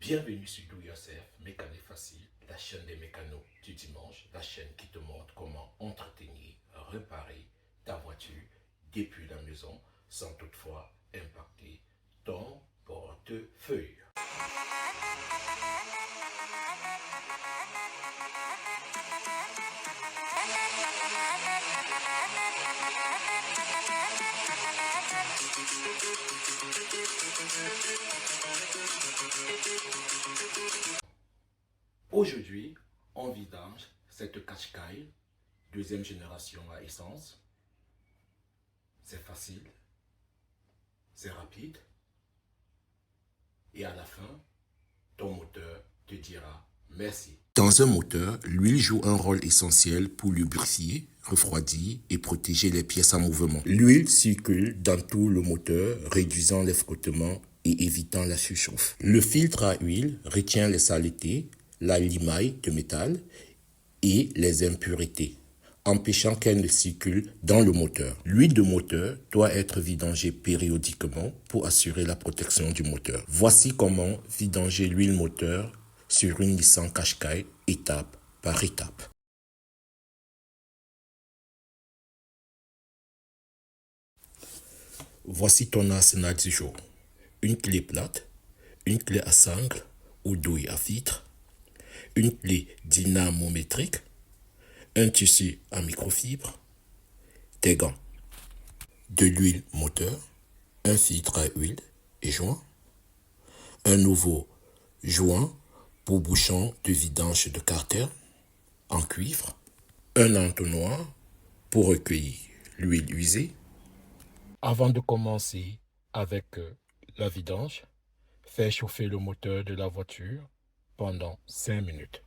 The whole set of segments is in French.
Bienvenue sur Do Yourself, Mécanique Facile, la chaîne des mécanos du dimanche, la chaîne qui te montre comment entretenir, réparer ta voiture depuis la maison sans toutefois impacter ton portefeuille. Aujourd'hui, on vidange cette Qashqai, deuxième génération à essence. C'est facile, c'est rapide et à la fin, ton moteur te dira merci. Dans un moteur, l'huile joue un rôle essentiel pour lubrifier, refroidir et protéger les pièces en mouvement. L'huile circule dans tout le moteur, réduisant les frottements et évitant la surchauffe. Le filtre à huile retient les saletés, la limaille de métal et les impuretés, empêchant qu'elle ne circule dans le moteur. L'huile de moteur doit être vidangée périodiquement pour assurer la protection du moteur. Voici comment vidanger l'huile moteur sur une Nissan Qashqai étape par étape. Voici ton arsenal du jour. Une clé plate, une clé à sangle ou douille à vitre, une clé dynamométrique, un tissu à microfibre, des gants, de l'huile moteur, un filtre à huile et joint, un nouveau joint pour bouchon de vidange de carter en cuivre, un entonnoir pour recueillir l'huile usée. Avant de commencer avec la vidange, fais chauffer le moteur de la voiture pendant 5 minutes.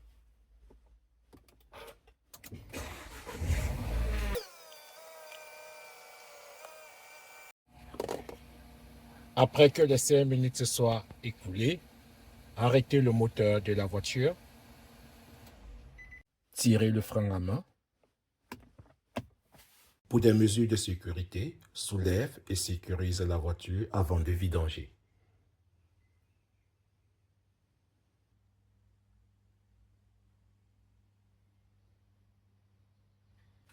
Après que les 5 minutes se soient écoulées, arrêtez le moteur de la voiture, tirez le frein à main. Pour des mesures de sécurité, soulève et sécurise la voiture avant de vidanger.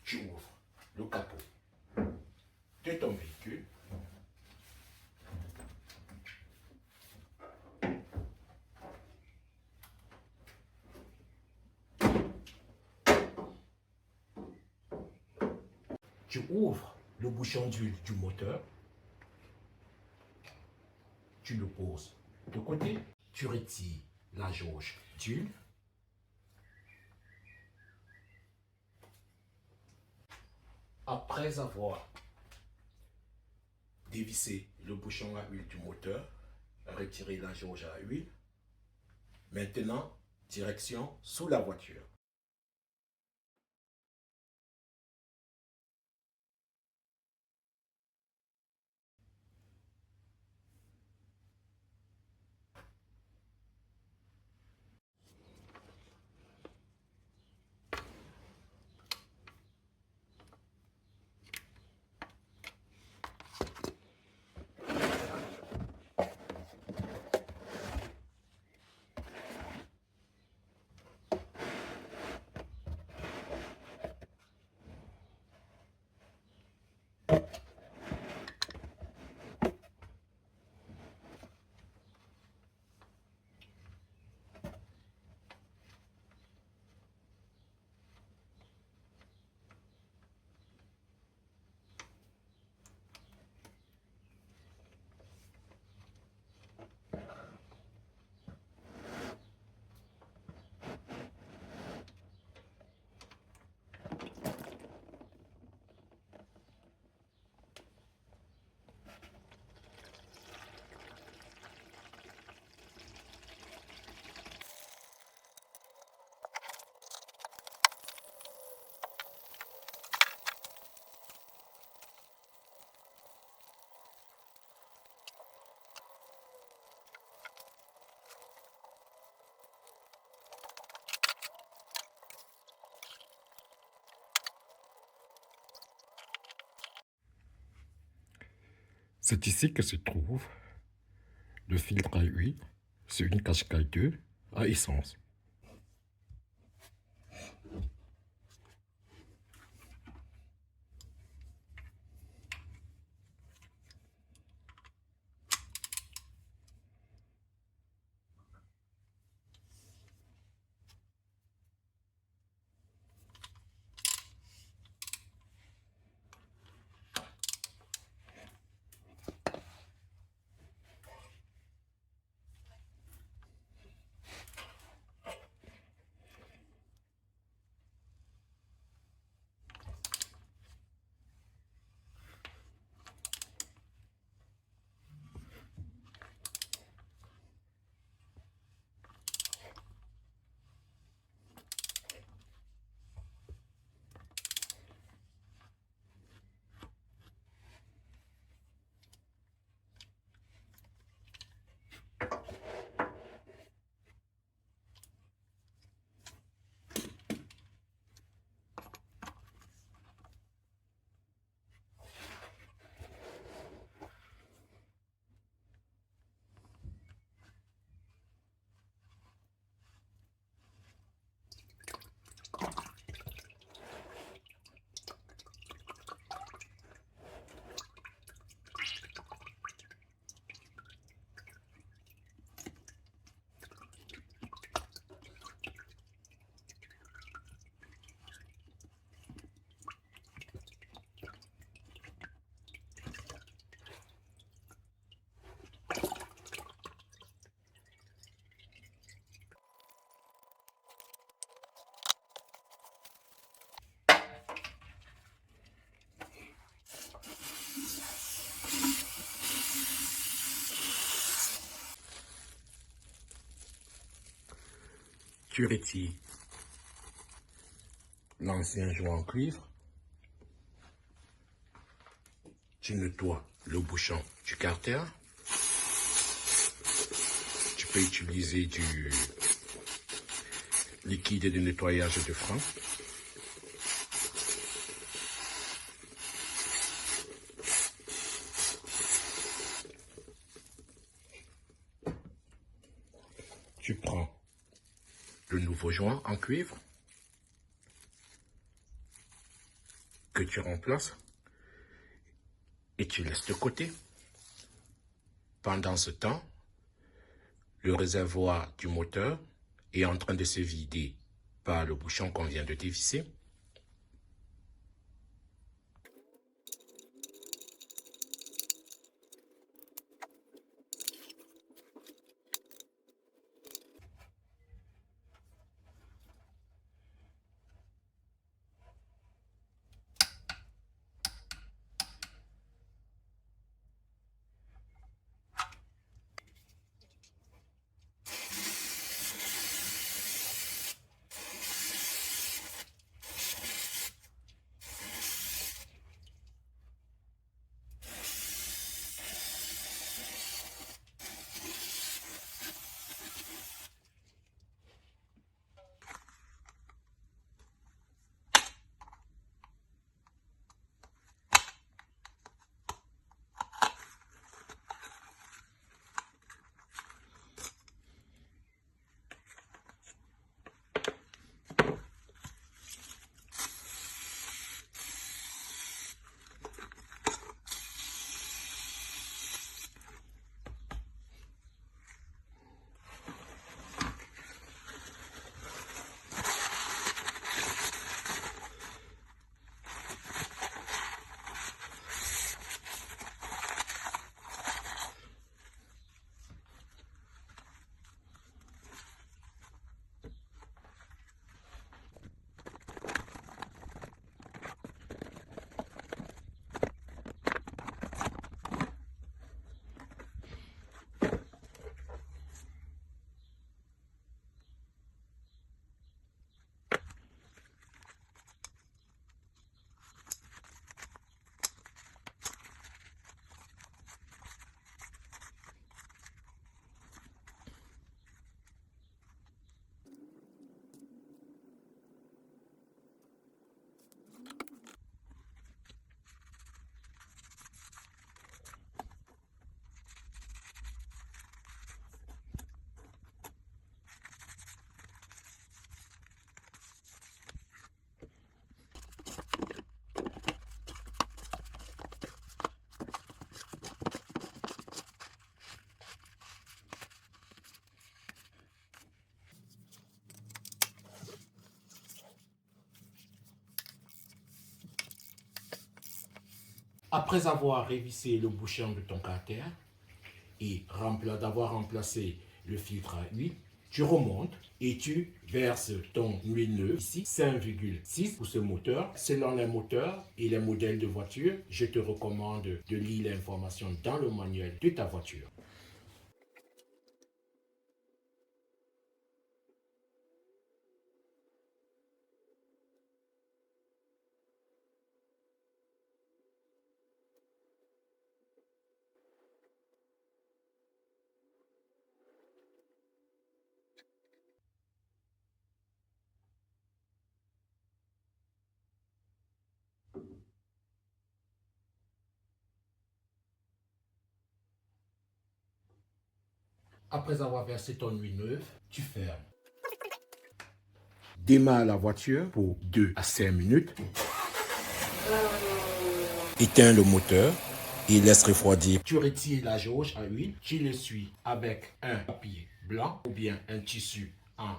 Tu ouvres le capot de ton véhicule. Tu ouvres le bouchon d'huile du moteur. Tu le poses de côté. Tu retires la jauge d'huile. Après avoir dévissé le bouchon à huile du moteur, retirez la jauge à huile. Maintenant, direction sous la voiture. C'est ici que se trouve le filtre à huile C'est une cascade d'œufs à essence. Tu retires l'ancien joint en cuivre. Tu nettoies le bouchon du carter. Tu peux utiliser du liquide de nettoyage de frein. Tu prends le nouveau joint en cuivre que tu remplaces et tu laisses de côté. Pendant ce temps, le réservoir du moteur est en train de se vider par le bouchon qu'on vient de dévisser. Après avoir révissé le bouchon de ton carter et d'avoir remplacé le filtre à huile, tu remontes et tu verses ton huile neuve, ici 5,6 pour ce moteur. Selon les moteurs et les modèles de voiture, je te recommande de lire l'information dans le manuel de ta voiture. Après avoir versé ton huile neuve, tu fermes. Démarre la voiture pour 2 à 5 minutes. Éteins le moteur et laisse refroidir. Tu retires la jauge à huile, tu l'essuies avec un papier blanc ou bien un tissu en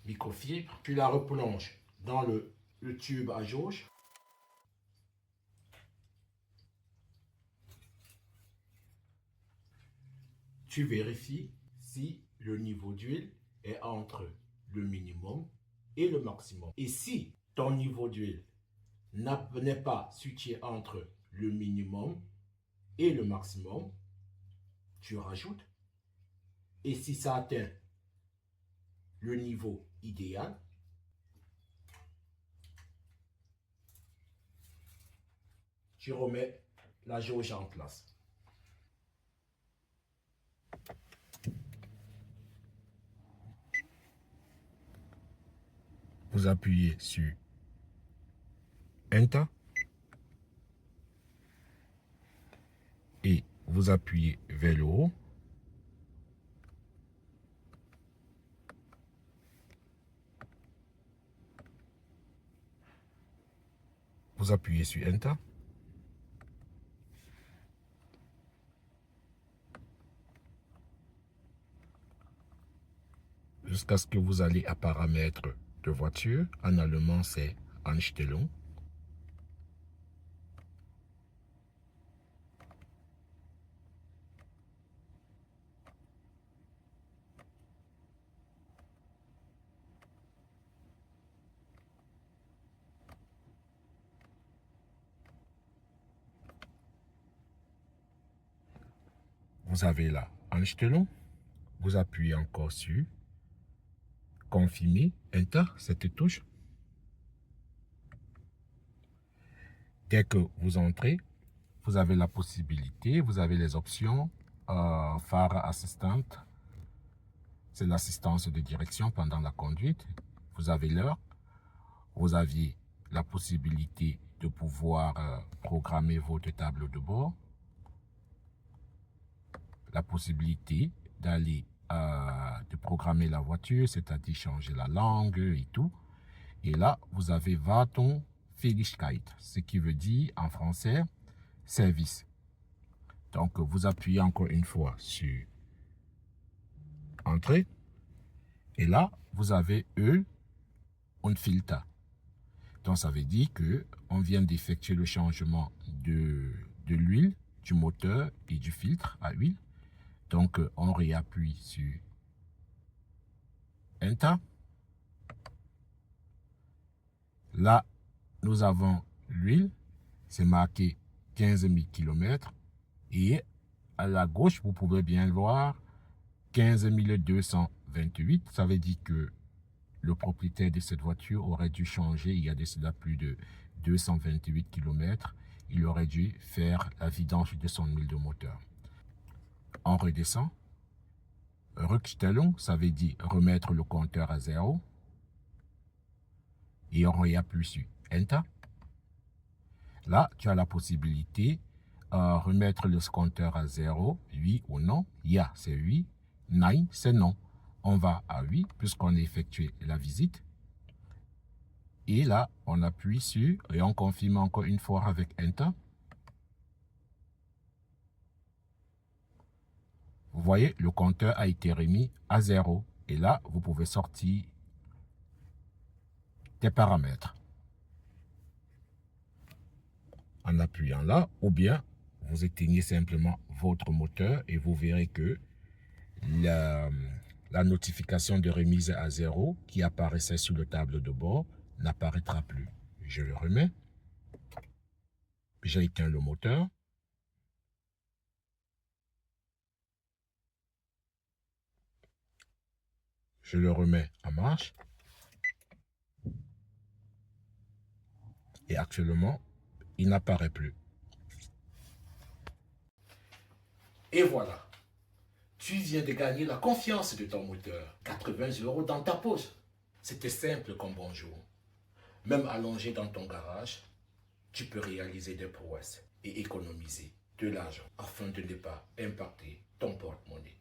microfibre. Tu la replonges dans le tube à jauge. Tu vérifies si le niveau d'huile est entre le minimum et le maximum. Et si ton niveau d'huile n'est pas situé entre le minimum et le maximum, tu rajoutes. Et si ça atteint le niveau idéal, tu remets la jauge en place. Vous appuyez sur Enter et vous appuyez vers le haut. Vous appuyez sur Enter. Jusqu'à ce que vous allez à paramètres de voiture. En allemand, c'est Einstellung. Vous avez là Einstellung. Vous appuyez encore sur Confirmer, Enter, cette touche. Dès que vous entrez, vous avez la possibilité, vous avez les options phare assistante, c'est l'assistance de direction pendant la conduite. Vous avez l'heure, vous aviez la possibilité de pouvoir programmer votre tableau de bord, la possibilité d'aller de programmer la voiture, c'est-à-dire changer la langue et tout. Et là, vous avez Wartung Fähigkeit, ce qui veut dire en français service. Donc, vous appuyez encore une fois sur Entrée. Et là, vous avez Öl und Filter. Donc, ça veut dire qu'on vient d'effectuer le changement de l'huile, du moteur et du filtre à huile. Donc, on réappuie sur Enter. Là, nous avons l'huile. C'est marqué 15 000 km. Et à la gauche, vous pouvez bien voir 15 228. Ça veut dire que le propriétaire de cette voiture aurait dû changer, il y a de cela plus de 228 km. Il aurait dû faire la vidange de son huile de moteur. On redescend. Rückstellung, ça veut dire remettre le compteur à 0. Et on réappuie sur Enter. Là, tu as la possibilité de remettre le compteur à 0, oui ou non. Ya, c'est oui. Nein, c'est non. On va à oui, puisqu'on a effectué la visite. Et là, on appuie sur, et on confirme encore une fois avec Enter. Vous voyez, le compteur a été remis à 0. Et là, vous pouvez sortir des paramètres. en appuyant là, ou bien vous éteignez simplement votre moteur et vous verrez que la notification de remise à 0 qui apparaissait sur le tableau de bord n'apparaîtra plus. Je le remets. J'ai éteint le moteur. Je le remets en marche. Et actuellement, il n'apparaît plus. Et voilà. Tu viens de gagner la confiance de ton moteur. 80 € dans ta poche. C'était simple comme bonjour. Même allongé dans ton garage, tu peux réaliser des prouesses et économiser de l'argent afin de ne pas impacter ton porte-monnaie.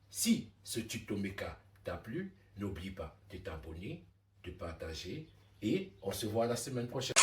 Si ce tuto méca t'a plu, n'oublie pas de t'abonner, de partager et on se voit la semaine prochaine.